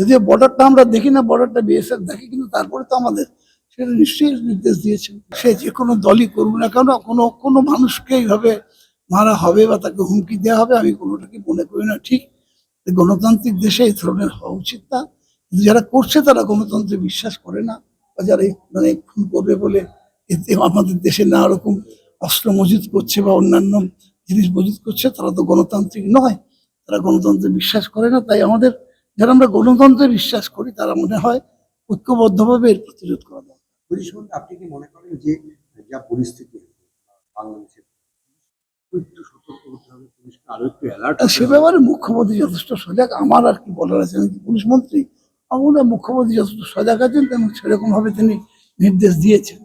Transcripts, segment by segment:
যদিও বর্ডারটা আমরা দেখি না, বর্ডারটা বিএসএফ দেখে, কিন্তু তারপরে তো আমাদের সেটা নিশ্চয়ই নির্দেশ দিয়েছেন। সে যে কোনো দলই করুক না কেন, কোনো কোনো মানুষকে এইভাবে মারা হবে বা তাকে হুমকি দেওয়া হবে, আমি কোনোটাকে মনে করি না ঠিক। গণতান্ত্রিক দেশে এই ধরনের হওয়া উচিত না। কিন্তু যারা করছে তারা গণতন্ত্রে বিশ্বাস করে না, বা যারা মানে খুন করবে বলে এতে আমাদের দেশে নানা রকম অস্ত্র মজুত করছে বা অন্যান্য জিনিস মজুত করছে, তারা তো গণতান্ত্রিক নয়, তারা গণতন্ত্রে বিশ্বাস করে না। তাই আমাদের যারা আমরা গণতন্ত্রে বিশ্বাস করি তারা মনে হয় ঐক্যবদ্ধভাবে এর প্রতিরোধ করা দরকার। আপনি কি মনে করেন যে যা পরিস্থিতি বাংলাদেশের একটু সতর্ক হতে হবে, পুলিশকে আরো একটু অ্যালার্ট? সে ব্যাপারে মুখ্যমন্ত্রী যথেষ্ট সজাগ। আমার আর কি বলার আছে, আমি কি পুলিশ মন্ত্রী? আমরা মুখ্যমন্ত্রী যথেষ্ট সজাগ আছেন এবং সেরকম ভাবে তিনি নির্দেশ দিয়েছেন।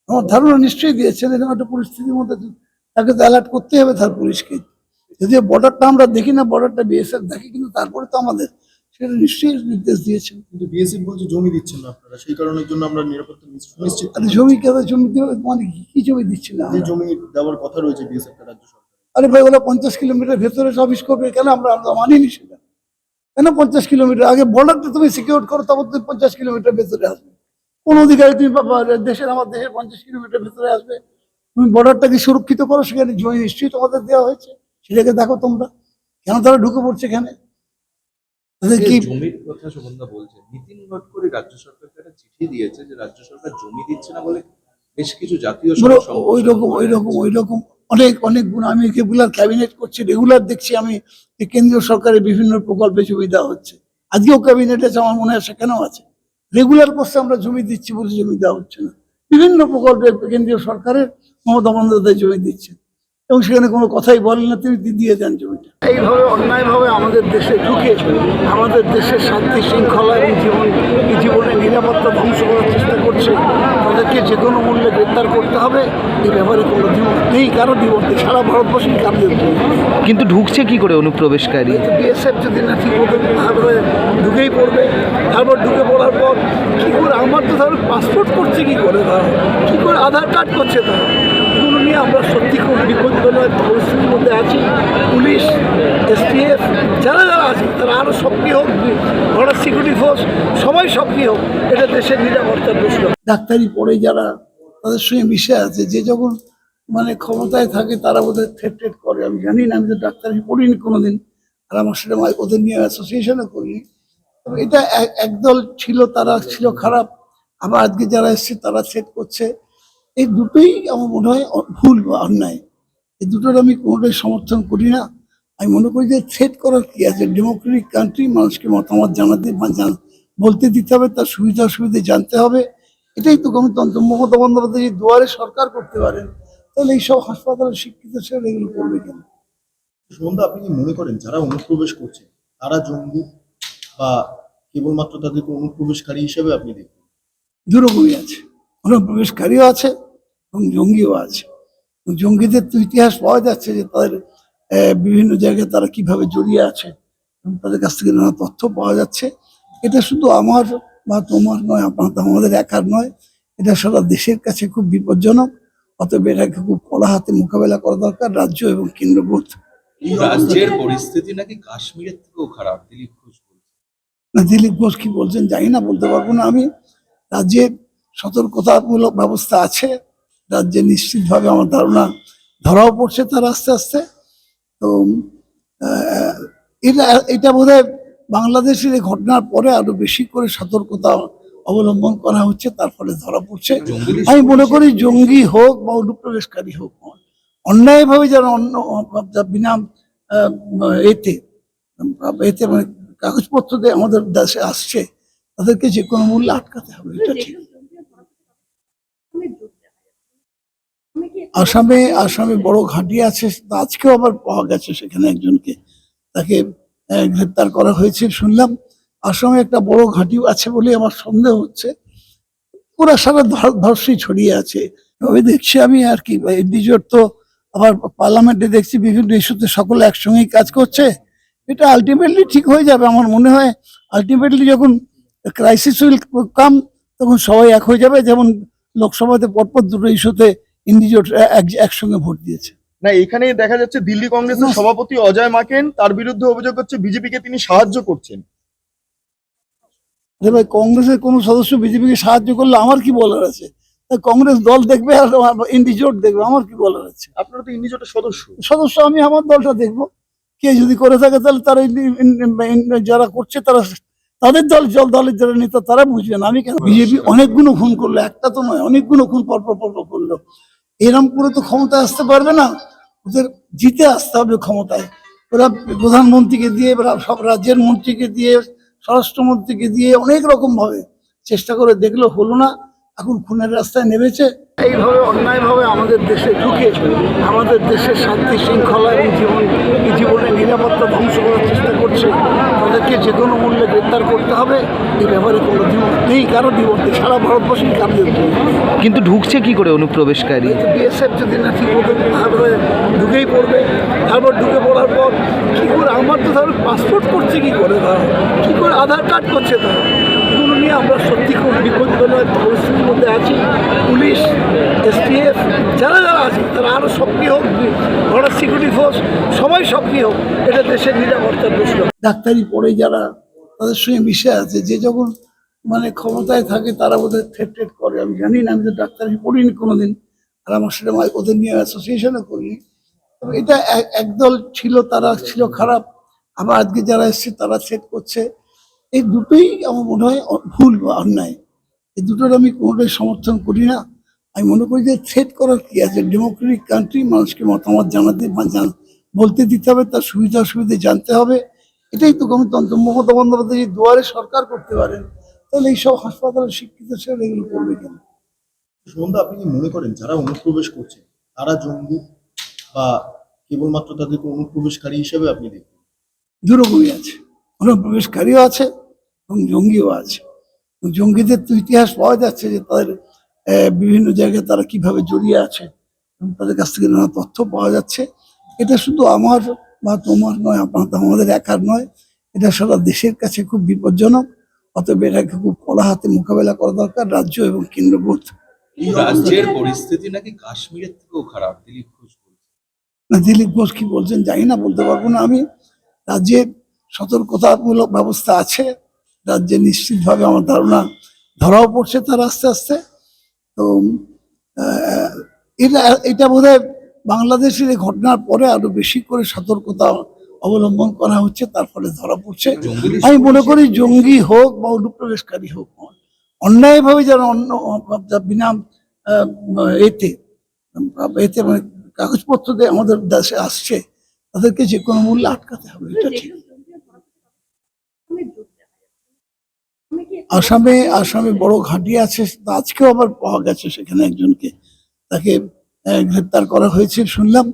আমার ধারণা নিশ্চয়ই দিয়েছেন। এরকম একটা পরিস্থিতির মধ্যে তাকে তো অ্যালার্ট করতে হবে তার পুলিশকে। যদিও বর্ডারটা আমরা দেখি না, বর্ডারটা বিএসএফ দেখে, কিন্তু তারপরে তো আমাদের সেটা নিশ্চয়ই নির্দেশ দিয়েছেন। কিন্তু বিএসএফ বলছে জমি দিচ্ছেন না আপনারা, সেই কারণের জন্য আমরা নিরাপত্তা সুনিশ্চিত। জমি কেন জমি দেওয়া মানে কি জমি দিচ্ছি না? যে জমি দেওয়ার কথা রয়েছে বিএসএফ রাজ্য সরকার। আরে ভাই, ওরা 50 কিলোমিটার ভেতরে অফিস করবে কেন? আমরা মানিনি সেটা। কেন 50 কিলোমিটার? আগে বর্ডারটা তুমি সিকিউর করো, তারপর তুমি 50 কিলোমিটার ভেতরে আসবে। কোন অধিকারী তুমি দেশের, আমার দেশের 50 কিলোমিটার ভেতরে আসবে? তুমি বর্ডারটাকে সুরক্ষিত করো, সেখানে জমি নিশ্চয়ই তোমাদের দেওয়া হয়েছে, সেটাকে দেখো তোমরা। কেন তারা ঢুকে পড়ছে এখানে? তাদের কি জমির কথা সুগন্ধা বলছে? নীতিন গডকরি রাজ্য সরকারকে একটা চিঠি দিয়েছে যে রাজ্য সরকার জমি দিচ্ছে না বলে বেশ কিছু জাতীয় ওই রকম অনেক গুণ। আমি রেগুলার ক্যাবিনেট করছি, রেগুলার দেখছি আমি যে কেন্দ্রীয় সরকারের বিভিন্ন প্রকল্পে জমি দেওয়া হচ্ছে। আজকেও ক্যাবিনেট আছে, আমার মনে হয় সেখানেও আছে। রেগুলার করছে আমরা জমি দিচ্ছি বলে জমি দেওয়া হচ্ছে না। বিভিন্ন প্রকল্পে কেন্দ্রীয় সরকারের মমতা বন্দ্যোপাধ্যায় জমি দিচ্ছে এবং সেখানে কোনো কথাই বলেন না, তিনি দিয়ে দেন জমিটা। এইভাবে অন্যায়ভাবে আমাদের দেশে ঢুকে আমাদের দেশের শান্তি শৃঙ্খলা এবং জীবনের নিরাপত্তা ধ্বংস করার চেষ্টা করছে, তাদেরকে যে কোনো মূল্যে গ্রেপ্তার করতে হবে। এই ব্যাপারে কোনো দ্বিমত নেই, কারো দ্বিমত নেই, সারা ভারতবর্ষে কারো দ্বিমত নেই। কিন্তু ঢুকছে কি করে অনুপ্রবেশকারী? বিএসএফ যদি না ঠিক মতো ঢুকেই পড়বে, তারপর ঢুকে পড়ার পর কী করে আমার তো ধরো পাসপোর্ট করছে কী করে, তারা কী করে আধার কার্ড করছে, তারা এগুলো নিয়ে আমরা সত্যি খুব বিপজ্জনক পরিস্থিতির মধ্যে আছি। পুলিশ, এসটিএফ যারা যারা আছে তারা আরও সক্রিয় হোক, বর্ডার সিকিউরিটি ফোর্স সবাই সক্রিয় হোক। এটা দেশের নিরাপত্তার প্রশ্ন। ডাক্তারি পড়ে যারা তাদের সঙ্গে মিশে আছে, যে যখন মানে ক্ষমতায় থাকে তারা বোধহয় থ্রেট করে, আমি জানি না, আমি তো ডাক্তারি পড়িনি কোনোদিন, আর আমার সেটা ওদের নিয়ে অ্যাসোসিয়েশনও করিনি। তবে এটা একদল ছিল, তারা ছিল খারাপ, আবার আজকে যারা এসছে তারা থ্রেট করছে। এই দুটোই আমার মনে হয় ভুল বা অন্যায়। এই দুটোর আমি কোনোটাই সমর্থন করি না। আমি মনে করি যে থ্রেট করার কি আছে? ডেমোক্রেটিক কান্ট্রি, মানুষকে মতামত জানাতে বলতে দিতে হবে, তার সুবিধা অসুবিধা জানতে হবে, এটাই তো গণতন্ত্র। মমতা বন্দ্যোপাধ্যায় যদি দুয়ারে সরকার করতে পারেন, তাহলে এইসব হাসপাতালে শিক্ষিত ছেলে এগুলো করবে কেন? সুগন্ধা, আপনি কি মনে করেন যারা অনুপ্রবেশ করছে তারা জঙ্গি, বা কেবলমাত্র তাদেরকে অনুপ্রবেশকারী হিসেবে আপনি দেখবেন? দুরকমই আছে, অনুপ্রবেশকারীও আছে এবং জঙ্গিও আছে। জঙ্গিদের তো ইতিহাস পাওয়া যাচ্ছে যে তাদের বিভিন্ন জায়গায় তারা কিভাবে জড়িয়ে আছে এবং তাদের কাছ থেকে নানা তথ্য পাওয়া যাচ্ছে। এটা শুধু আমার বা তোমার নয়, আমাদের একার নয়, এটা সারা দেশের কাছে খুব বিপজ্জনক। অতএব এটাকে খুব কড়া হাতে মোকাবেলা করা দরকার, রাজ্য এবং কেন্দ্র বোধ। রাজ্যের পরিস্থিতি নাকি কাশ্মীরের থেকেও খারাপ, দিলীপ ঘোষ বলছে। না, দিলীপ ঘোষ কি বলছেন জানি না, বলতে পারবো না আমি। রাজ্যের সতর্কতামূলক ব্যবস্থা আছে, রাজ্যে নিশ্চিতভাবে আমার ধারণা ধরাও পড়ছে তার আস্তে আস্তে। তো এটা বোধহয় বাংলাদেশের এই ঘটনার পরে আরো বেশি করে সতর্কতা অবলম্বন করা হচ্ছে, তার ফলে ধরা পড়ছে। আমি মনে করি জঙ্গি হোক বা অনুপ্রবেশকারী হোক, অন্যায়ভাবে যারা বিনা এতে মানে কাগজপত্র দিয়ে আমাদের দেশে আসছে, তাদেরকে যে কোনো মূল্যে আটকাতে হবে, এটা ঠিক। আসামে বড় ঘাঁটি আছে, আজকেও আবার পাওয়া গেছে সেখানে একজনকে, তাকে গ্রেপ্তার করা হয়েছে শুনলাম। আসামে একটা বড় ঘাঁটিও আছে বলে আমার সন্দেহ হচ্ছে। ওরা সারা ভারতবর্ষেই ছড়িয়ে আছে। ওই দেখছি আমি আর কি, এনডিজিওর তো আবার পার্লামেন্টে দেখছি বিভিন্ন ইস্যুতে সকলে একসঙ্গেই কাজ করছে। এটা আলটিমেটলি ঠিক হয়ে যাবে আমার মনে হয়। আলটিমেটলি যখন ক্রাইসিস উইল কাম, তখন সবাই এক হয়ে যাবে। যেমন লোকসভাতে পরপর দুটো ইস্যুতে এনডিজিও একসঙ্গে ভোট দিয়েছে। না, এখানে দেখা যাচ্ছে দিল্লি কংগ্রেসের সভাপতি অজয় মাকেন, তার বিরুদ্ধে অভিযোগ হচ্ছে বিজেপিকে তিনি সাহায্য করছেন। ভাই, কংগ্রেসের কোনো সদস্য বিজেপিকে সাহায্য করলে আমার কি বলার আছে? তাই কংগ্রেস দল দেখবে আর ইন্ডিজোট দেখবে, আমার কি বলার আছে? আপনারা তো ইন্ডি জোটের সদস্য। সদস্য আমি আমার দলটা দেখবো, কে যদি করে থাকে তাহলে তারা যারা করছে তারা তাদের দলের যারা নেতা তারা বুঝবেন, আমি কেন? বিজেপি অনেকগুলো খুন করলো, একটা তো নয়, অনেকগুলো খুন পরপর করলো। এরম করে তো ক্ষমতায় আসতে পারবে না, ওদের জিতে আসতে হবে ক্ষমতায়। ওরা প্রধানমন্ত্রীকে দিয়ে, ওরা সব রাজ্যের মন্ত্রীকে দিয়ে, স্বরাষ্ট্রমন্ত্রীকে দিয়ে অনেক রকম ভাবে চেষ্টা করে দেখলো, হলো না, এখন খুনের রাস্তায় নেমেছে। এইভাবে অন্যায়ভাবে আমাদের দেশে ঢুকে আমাদের দেশের শান্তি শৃঙ্খলা এবং জীবনের নিরাপত্তা ধ্বংস করার চেষ্টা করছে, তাদেরকে যে কোনো মূল্যে গ্রেপ্তার করতে হবে। এই ব্যাপারে কোনো দ্বিমত নেই, কারো দ্বিমত নেই, সারা ভারতবর্ষেই কারো দ্বিমত নেই। কিন্তু ঢুকছে কি করে অনুপ্রবেশকারী? বিএসএফ যদি না ঠিক মতো তারপরে ঢুকেই পড়বে, তারপর ঢুকে পড়ার পর কী করে, আমার তো তাহলে পাসপোর্ট করছে কী করে, তারা কী করে আধার কার্ড করছে, তারা এগুলো নিয়ে আমরা সত্যি খুব বিপজ্জনক পরিস্থিতির মধ্যে আছি। পুলিশ, এসটিএফ যারা আছে তারা আরও সক্রিয় হোক, বর্ডার সিকিউরিটি ফোর্স সবাই সক্রিয় হোক, এটা দেশের নিরাপত্তার প্রশ্ন। ডাক্তারি পড়ে যারা তাদের সঙ্গে মিশে আছে, যে যখন মানে ক্ষমতায় থাকে তারা বোধহয় থ্রেট করে, আমি জানি না, আমি তো ডাক্তারি পড়িনি কোনোদিন, আর আমার সেটা ওদের নিয়ে অ্যাসোসিয়েশনও করিনি। তবে এটা একদল ছিল, তারা ছিল খারাপ, আবার আজকে যারা এসছে তারা থ্রেট করছে। এই দুটোই আমার মনে হয় ভুল বা অন্যায়, এই দুটোর আমি কোনোটাই সমর্থন করি না। আমি মনে করি যে থ্রেট করার কি আছে, ডেমোক্রেটিক কান্ট্রি, মানুষকে মতামত জানাতে বলতে দিতে হবে, তার সুবিধা অসুবিধা জানতে হবে, এটাই তো গণতন্ত্র। মমতা বন্দ্যোপাধ্যায় যদি দুয়ারে সরকার করতে পারেন, তাহলে এইসব হাসপাতালের শিক্ষিত ছেলে এগুলো করবে কেন? সুমনদা, আপনি কি মনে করেন যারা অনুপ্রবেশ করছে তারা জঙ্গি, বা কেবলমাত্র তাদেরকে অনুপ্রবেশকারী হিসেবে আপনি দেখবেন? দুরকমই আছে, অনুপ্রবেশকারীও আছে এবং জঙ্গিও আছে। জঙ্গিদের তো ইতিহাস পাওয়া যাচ্ছে যে তাদের বিভিন্ন জায়গায় তারা কিভাবে জড়িয়ে আছে এবং তাদের কাছ থেকে নানা তথ্য পাওয়া যাচ্ছে। এটা শুধু আমার বা তোমার নয়, আমাদের একার নয়, এটা সারা দেশের কাছে খুব বিপজ্জনক। অতএব এটাকে খুব কড়া হাতে মোকাবেলা করা দরকার, রাজ্য এবং কেন্দ্রবোধ। রাজ্যের পরিস্থিতি নাকি কাশ্মীরের থেকেও খারাপ, দিলীপ ঘোষ বলছে। না, দিলীপ ঘোষ কি বলছেন জানি না, বলতে পারবো না আমি। রাজ্যের সতর্কতামূলক ব্যবস্থা আছে, রাজ্যে নিশ্চিতভাবে আমার ধারণা ধরাও পড়ছে তার আস্তে আস্তে। তো এটা এটা বোধহয় বাংলাদেশের এই ঘটনার পরে আরো বেশি করে সতর্কতা অবলম্বন করা হচ্ছে, তার ফলে ধরা পড়ছে। আমি মনে করি জঙ্গি হোক বা অনুপ্রবেশকারী হোক, অন্যায়ভাবে যারা বিনা এতে এতে মানে কাগজপত্র দিয়ে আমাদের দেশে আসছে, তাদেরকে যে কোনো মূল্যে আটকাতে হবে, এটা ঠিক। আসামে বড় ঘাঁটি আছে, আজকেও আবার পাওয়া গেছে সেখানে একজনকে, তাকে গ্রেপ্তার করা হয়েছে শুনলাম।